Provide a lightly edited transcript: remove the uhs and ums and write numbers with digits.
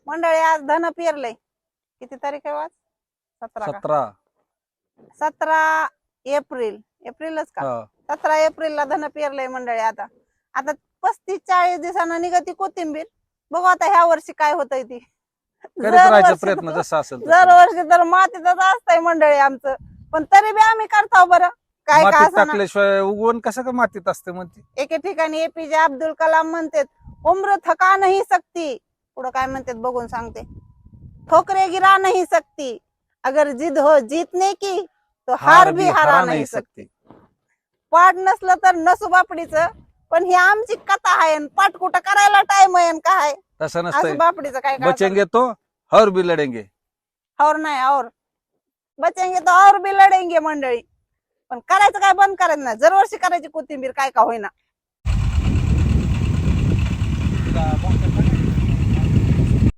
मंडळी आज धन पेरलंय. किती तारीख आहे आज? 17 का? 17. 17 एप्रिल. एप्रिलच का? 17 एप्रिलला धन पेरलंय मंडळी. आता 35-40 दिवसांना निघती कोथिंबीर. बघू आता ह्या वर्षी काय होतंय ती. करीत राहायचा प्रयत्न जसा असेल दरवर्षी तर मातीतच असतंय मंडळी आमचं, पण तरी बी आम्ही करतो बरं. काय का मातीत असं टाकल्याशिवाय उगवण कसं का मातीत असते म्हणते. एके ठिकाणी एपीजे अब्दुल कलाम म्हणतात, उम्र थका नहीं सकती. पुढं काय म्हणतात बघून सांगते. ठोकरे गिरा नहीं सकती, अगर जिद हो जीतने की तो हार भी हरा नहीं सकती. पाठ नसलं तर नसू बापडीचं, पण ही आमची कथा आहे. पाठ कुठं करायला टाइम आहे काय तसं असं नसतंय. बापडीचं काय काय बचेंगे तो और भी लढेंगे. और नाही और बचेंगे तो और भी लढेंगे मंडळी. पण करायचं काय बंद करायचं नाही. दरवर्षी करायची कोथिंबीर काय का होईना.